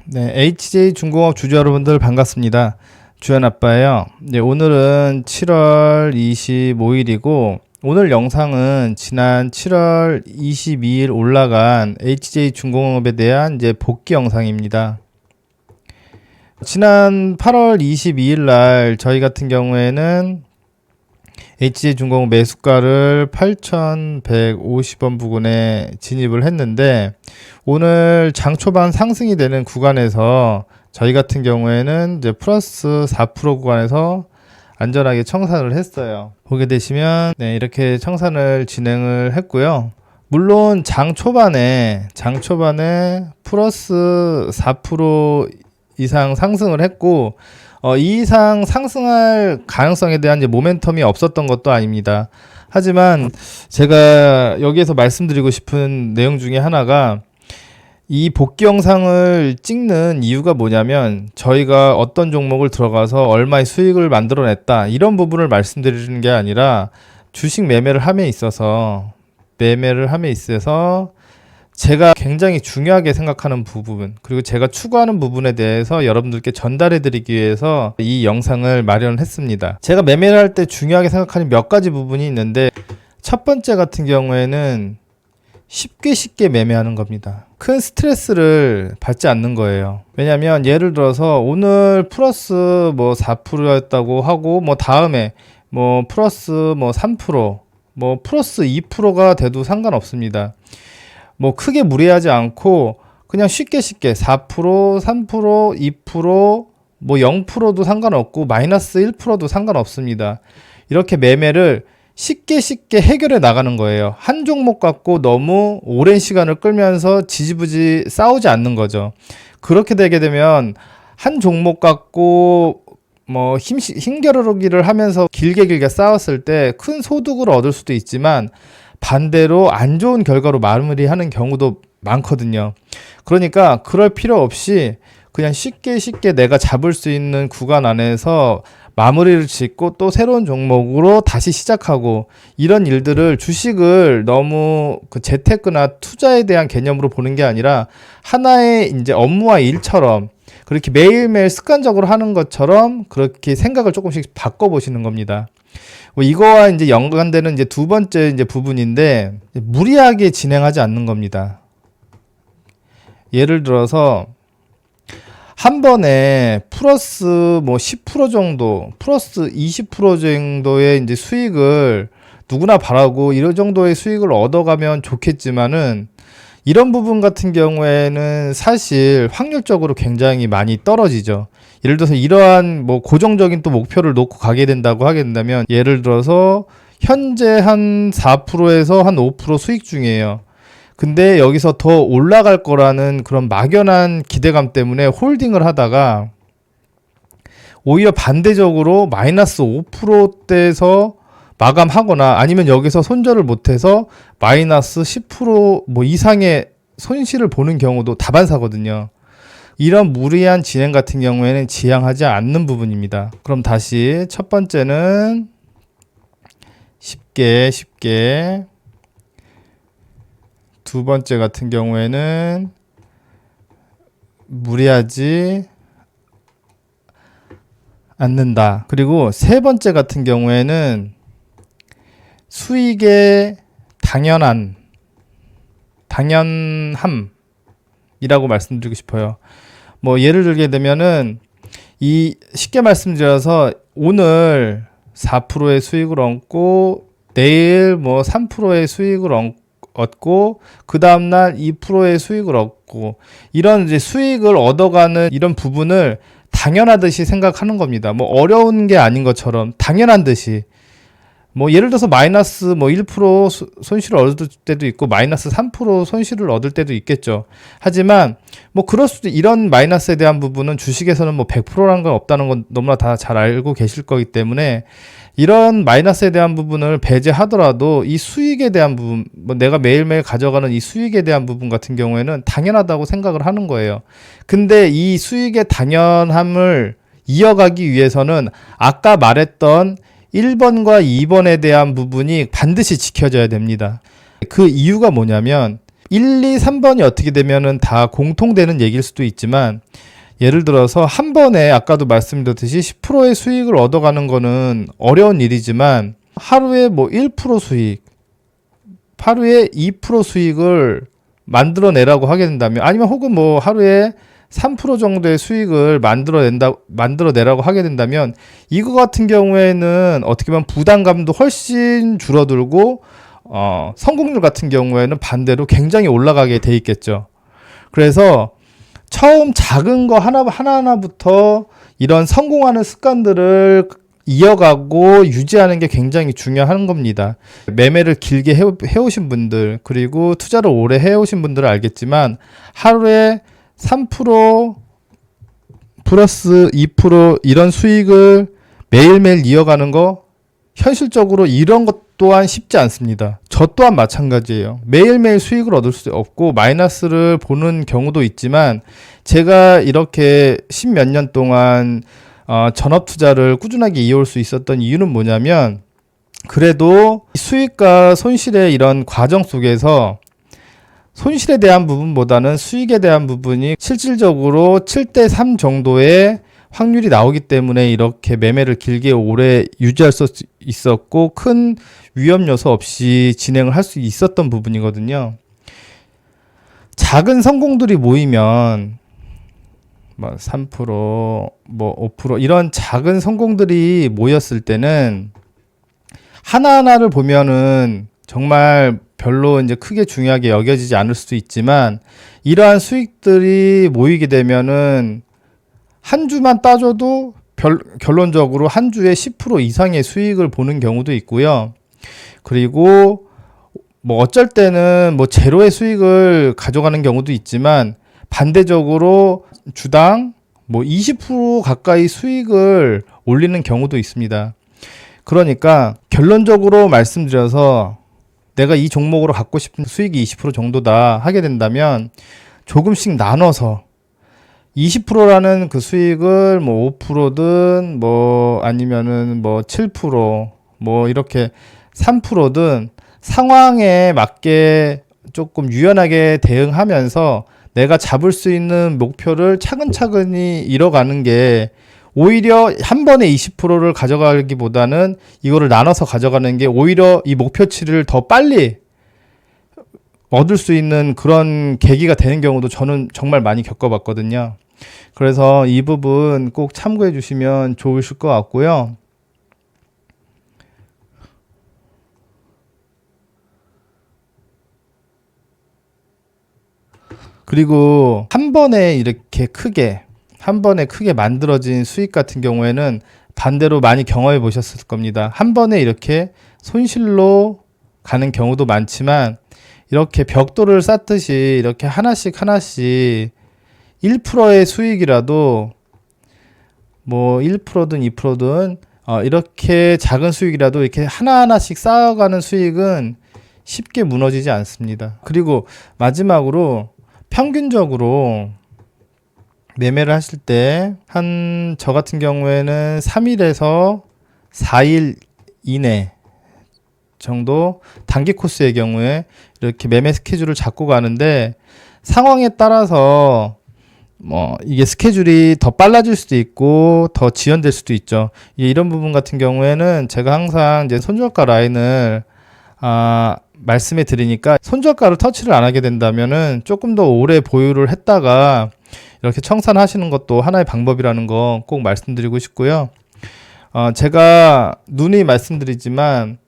네, HJ중공업 주주 여러분들 반갑습니다. 주연아빠예요. 네, 오늘은 7월 25일이고 오늘 영상은 지난 7월 22일 올라간 HJ중공업에 대한 이제 복귀 영상입니다. 지난 8월 22일 날 저희 같은 경우에는 HJ중공업 매수가를 8,150원 부근에 진입을 했는데 오늘 장 초반 상승이 되는 구간에서 저희 같은 경우에는 이제 플러스 4% 구간에서 안전하게 청산을 했어요. 보게 되시면 네, 이렇게 청산을 진행을 했고요. 물론 장 초반에 플러스 4% 이상 상승을 했고 이 이상 상승할 가능성에 대한 이제 모멘텀이 없었던 것도 아닙니다. 하지만 제가 여기에서 말씀드리고 싶은 내용 중에 하나가 이 복귀 영상을 찍는 이유가 뭐냐면 저희가 어떤 종목을 들어가서 얼마의 수익을 만들어냈다 이런 부분을 말씀드리는 게 아니라 주식 매매를 함에 있어서 제가 굉장히 중요하게 생각하는 부분 그리고 제가 추구하는 부분에 대해서 여러분들께 전달해 드리기 위해서 이 영상을 마련했습니다. 제가 매매를 할 때 중요하게 생각하는 몇 가지 부분이 있는데 첫 번째 같은 경우에는 쉽게 매매하는 겁니다. 큰 스트레스를 받지 않는 거예요. 왜냐면 예를 들어서 오늘 플러스 4%였다고 하고 다음에 플러스 3% 플러스 2%가 돼도 상관없습니다. 크게 무리하지 않고 그냥 쉽게 4%, 3%, 2%, 0%도 상관없고 마이너스 1%도 상관없습니다. 이렇게 매매를 쉽게 해결해 나가는 거예요. 한 종목 갖고 너무 오랜 시간을 끌면서 지지부지 싸우지 않는 거죠. 그렇게 되게 되면 한 종목 갖고 힘겨루기를 하면서 길게 싸웠을 때 큰 소득을 얻을 수도 있지만 반대로 안 좋은 결과로 마무리하는 경우도 많거든요. 그러니까 그럴 필요 없이 그냥 쉽게 내가 잡을 수 있는 구간 안에서 마무리를 짓고 또 새로운 종목으로 다시 시작하고 이런 일들을 주식을 너무 재테크나 투자에 대한 개념으로 보는 게 아니라 하나의 이제 업무와 일처럼 그렇게 매일매일 습관적으로 하는 것처럼 그렇게 생각을 조금씩 바꿔보시는 겁니다. 이거와 이제 연관되는 이제 두 번째 이제 부분인데 무리하게 진행하지 않는 겁니다. 예를 들어서 한 번에 플러스 10% 정도, 플러스 20% 정도의 이제 수익을 누구나 바라고 이런 정도의 수익을 얻어가면 좋겠지만은 이런 부분 같은 경우에는 사실 확률적으로 굉장히 많이 떨어지죠. 예를 들어서 이러한 고정적인 또 목표를 놓고 가게 된다고 하게 된다면 예를 들어서 현재 한 4%에서 한 5% 수익 중이에요. 근데 여기서 더 올라갈 거라는 그런 막연한 기대감 때문에 홀딩을 하다가 오히려 반대적으로 마이너스 5%대에서 마감하거나 아니면 여기서 손절을 못해서 마이너스 10% 이상의 손실을 보는 경우도 다반사거든요. 이런 무리한 진행 같은 경우에는 지향하지 않는 부분입니다. 그럼 다시 첫 번째는 쉽게 두 번째 같은 경우에는 무리하지 않는다. 그리고 세 번째 같은 경우에는 수익의 당연함이라고 말씀드리고 싶어요. 예를 들게 되면은 쉽게 말씀드려서 오늘 4%의 수익을 얻고 내일 3%의 수익을 얻고 그 다음날 2%의 수익을 얻고 이런 이제 수익을 얻어가는 이런 부분을 당연하듯이 생각하는 겁니다. 어려운 게 아닌 것처럼 당연한 듯이 예를 들어서 마이너스 1% 손실을 얻을 때도 있고 마이너스 3% 손실을 얻을 때도 있겠죠. 하지만 그럴 수도 이런 마이너스에 대한 부분은 주식에서는 100%라는 건 없다는 건 너무나 다 잘 알고 계실 거기 때문에 이런 마이너스에 대한 부분을 배제하더라도 이 수익에 대한 부분 내가 매일매일 가져가는 이 수익에 대한 부분 같은 경우에는 당연하다고 생각을 하는 거예요. 근데 이 수익의 당연함을 이어가기 위해서는 아까 말했던 1번과 2번에 대한 부분이 반드시 지켜져야 됩니다. 그 이유가 뭐냐면 1, 2, 3번이 어떻게 되면은 다 공통되는 얘기일 수도 있지만 예를 들어서 한 번에 아까도 말씀드렸듯이 10%의 수익을 얻어가는 거는 어려운 일이지만 하루에 뭐 1% 수익, 하루에 2% 수익을 만들어내라고 하게 된다면 아니면 혹은 뭐 하루에 3% 정도의 수익을 만들어내라고 하게 된다면 이거 같은 경우에는 어떻게 보면 부담감도 훨씬 줄어들고 성공률 같은 경우에는 반대로 굉장히 올라가게 돼 있겠죠. 그래서 처음 작은 거 하나하나부터 이런 성공하는 습관들을 이어가고 유지하는 게 굉장히 중요한 겁니다. 매매를 길게 해오신 분들, 그리고 투자를 오래 해오신 분들은 알겠지만 하루에 3% 플러스 2% 이런 수익을 매일매일 이어가는 거 현실적으로 이런 것 또한 쉽지 않습니다. 저 또한 마찬가지예요. 매일매일 수익을 얻을 수 없고 마이너스를 보는 경우도 있지만 제가 이렇게 10몇 년 동안 전업 투자를 꾸준하게 이어올 수 있었던 이유는 뭐냐면 그래도 수익과 손실의 이런 과정 속에서 손실에 대한 부분보다는 수익에 대한 부분이 실질적으로 7대 3 정도의 확률이 나오기 때문에 이렇게 매매를 길게 오래 유지할 수 있었고 큰 위험 요소 없이 진행을 할 수 있었던 부분이거든요. 작은 성공들이 모이면 뭐 3%, 뭐 5% 이런 작은 성공들이 모였을 때는 하나하나를 보면은 정말 별로 이제 크게 중요하게 여겨지지 않을 수도 있지만 이러한 수익들이 모이게 되면은 한 주만 따져도 결론적으로 한 주에 10% 이상의 수익을 보는 경우도 있고요. 그리고 뭐 어쩔 때는 뭐 제로의 수익을 가져가는 경우도 있지만 반대적으로 주당 뭐 20% 가까이 수익을 올리는 경우도 있습니다. 그러니까 결론적으로 말씀드려서 내가 이 종목으로 갖고 싶은 수익이 20% 정도다 하게 된다면 조금씩 나눠서 20%라는 그 수익을 뭐 5%든 뭐 아니면은 뭐 7% 뭐 이렇게 3%든 상황에 맞게 조금 유연하게 대응하면서 내가 잡을 수 있는 목표를 차근차근히 이뤄가는 게 오히려 한 번에 20%를 가져가기보다는 이거를 나눠서 가져가는 게 오히려 이 목표치를 더 빨리 얻을 수 있는 그런 계기가 되는 경우도 저는 정말 많이 겪어봤거든요. 그래서 이 부분 꼭 참고해 주시면 좋으실 것 같고요. 그리고 한 번에 크게 만들어진 수익 같은 경우에는 반대로 많이 경험해 보셨을 겁니다. 한 번에 이렇게 손실로 가는 경우도 많지만 이렇게 벽돌을 쌓듯이 이렇게 하나씩 1%의 수익이라도 뭐 1%든 2%든 이렇게 작은 수익이라도 이렇게 하나하나씩 쌓아가는 수익은 쉽게 무너지지 않습니다. 그리고 마지막으로 평균적으로 매매를 하실 때 저 같은 경우에는 3일에서 4일 이내 정도 단기 코스의 경우에 이렇게 매매 스케줄을 잡고 가는데 상황에 따라서 뭐 이게 스케줄이 더 빨라질 수도 있고 더 지연될 수도 있죠. 이런 부분 같은 경우에는 제가 항상 이제 손절가 라인을 말씀해 드리니까 손절가를 터치를 안 하게 된다면은 조금 더 오래 보유를 했다가 이렇게 청산하시는 것도 하나의 방법이라는 거 꼭 말씀드리고 싶고요. 제가 누누이 말씀드리지만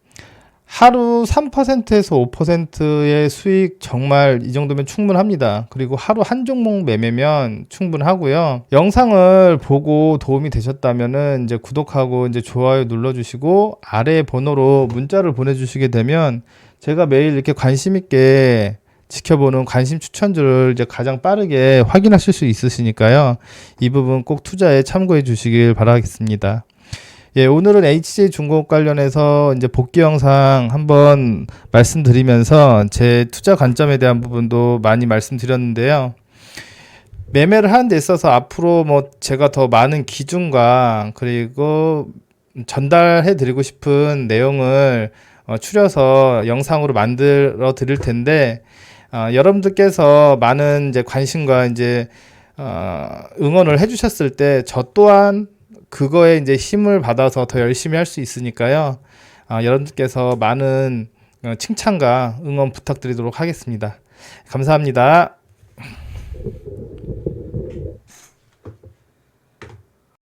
하루 3%에서 5%의 수익 정말 이 정도면 충분합니다. 그리고 하루 한 종목 매매면 충분하고요. 영상을 보고 도움이 되셨다면은 이제 구독하고 이제 좋아요 눌러주시고 아래 번호로 문자를 보내주시게 되면 제가 매일 이렇게 관심 있게 지켜보는 관심 추천주를 이제 가장 빠르게 확인하실 수 있으시니까요. 이 부분 꼭 투자에 참고해 주시길 바라겠습니다. 예, 오늘은 HJ중공업 관련해서 이제 복귀 영상 한번 말씀드리면서 제 투자 관점에 대한 부분도 많이 말씀드렸는데요. 매매를 하는 데 있어서 앞으로 뭐 제가 더 많은 기준과 그리고 전달해 드리고 싶은 내용을 추려서 영상으로 만들어 드릴 텐데 여러분들께서 많은 이제 관심과 이제 응원을 해주셨을 때 저 또한 그거에 이제 힘을 받아서 더 열심히 할 수 있으니까요. 여러분들께서 많은 칭찬과 응원 부탁드리도록 하겠습니다. 감사합니다.